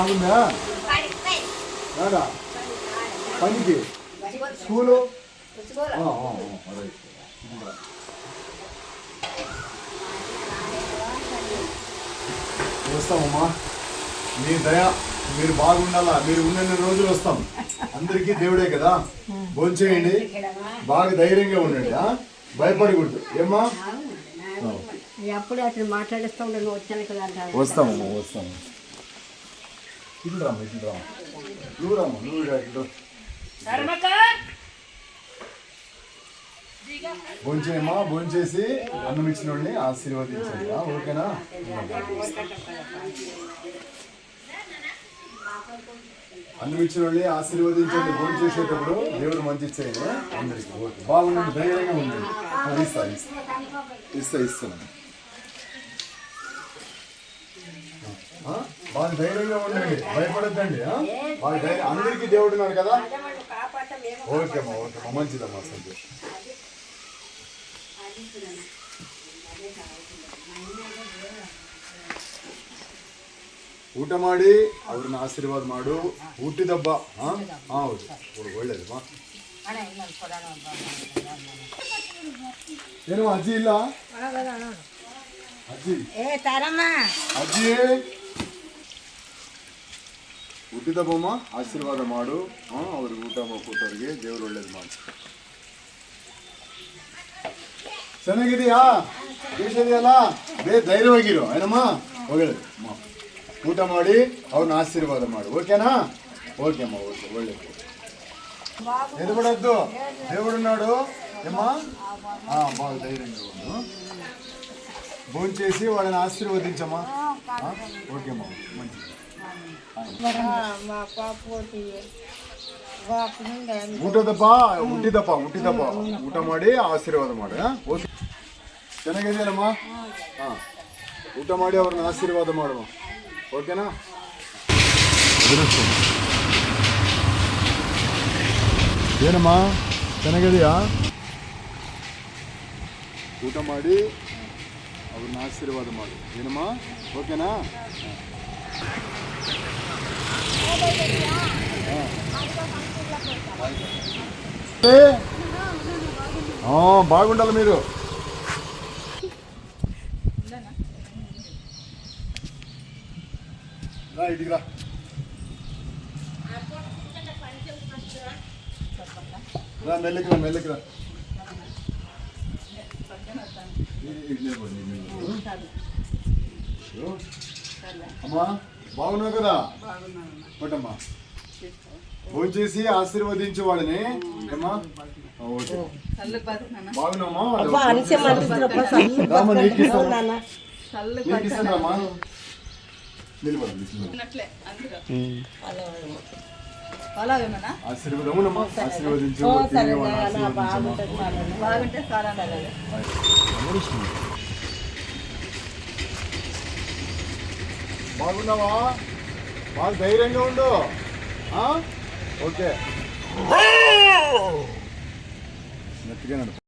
బాగుందా రాడా పనికి స్కూలు వస్తామమ్మా మీ దయ మీరు బాగుండాలా మీరు ఉన్నన్ని రోజులు వస్తాం అందరికీ దేవుడే కదా భోంచేయండి బాగా ధైర్యంగా ఉండండి భయపడకూడదు ఏమ్మా ఎప్పుడు అట్లా మాట్లాడిస్తూ ఉండను వచ్చాను కదా వస్తామమ్మా వస్తాము ఇటు రామ్మా ఇటు రామ్మా నువ్వు రామ్మా నువ్వు ఇటు భోంచేయమ్మా భోంచేసి అన్నం ఇచ్చిన వాళ్ళని ఆశీర్వదించండి ఓకేనా అన్నం ఇచ్చిన వాళ్ళని ఆశీర్వదించండి భోంచేసేటప్పుడు దేవుడు మంచి ఇచ్చేయండి అందరికి ఓకే బాగుండండి ధైర్యంగా ఉండండి ఇస్తాను బాగా ధైర్యంగా ఉండండి భయపడద్దండి బాగా ధైర్యం అందరికీ దేవుడు ఉన్నారు కదా ఓకేమ్మా ఓకేమ్మా మంచిదమ్మా సంతోషం ಊಟ ಮಾಡಿ ಅವ್ರನ್ನ ಆಶೀರ್ವಾದ ಮಾಡು ಹುಟ್ಟಿದಬ್ಬ ಹೌದು ಒಳ್ಳೇದಮ್ಮ ಏನು ಅಜ್ಜಿ ಇಲ್ಲ ಅಜ್ಜಿ ಅಜ್ಜಿ ಹುಟ್ಟಿದಬ್ಬಮ್ಮ ಆಶೀರ್ವಾದ ಮಾಡು ಅವ್ರಿಗೆ ಊಟ ಕೊಟ್ಟವ್ರಿಗೆ ದೇವ್ರು ಒಳ್ಳೇದು ಮಾಡಿ ಚೆನ್ನಾಗಿದೆಯಾ ದೇಶದೆಯಲ್ಲ ಧೈರ್ಯವಾಗಿರು ಏನಮ್ಮ ಒಳ್ಳೆಯದು ಊಟ ಮಾಡಿ ಅವ್ರನ್ನ ಆಶೀರ್ವಾದ ಮಾಡು ఓకేనా ఓకే అమ్మా ఓకే ఒళ్ళేది ఎదుబడద్దు దేవుడు ఉన్నాడు ఏమ్మా బాగా ధైర్యంగా ఉండు భోంచేసి వాళ్ళని ఆశీర్వదించమ్మా ఓకే అమ్మా మంచిది ಹುಟ್ಟಿದಪ್ಪ ಊಟ ಮಾಡಿ ಆಶೀರ್ವಾದ ಮಾಡು ಓಕೆ ಚೆನ್ನಾಗಿದೆಯಲ್ಲಮ್ಮ ಊಟ ಮಾಡಿ ಅವ್ರನ್ನ ಆಶೀರ್ವಾದ ಮಾಡುವ ಓಕೆನಾ ಏನಮ್ಮ ಚೆನ್ನಾಗಿದೆಯಾ ಊಟ ಮಾಡಿ ಅವ್ರನ್ನ ಆಶೀರ್ವಾದ ಮಾಡು ಏನಮ್ಮ ಓಕೆನಾ బాగుండాలి మీరు ఇటుకి రా మెల్లకి రా అమ్మా బాగున్నావు కదా పట్టమ్మా భోంచేసి ఆశీర్వదించు వాళ్ళని అమ్మా బాగున్నామ్మా నీకు ఇస్తానమ్మా ఆశీర్వదించు బాగున్నావా బాగా ధైర్యంగా ఉండు ఓకే గట్టిగా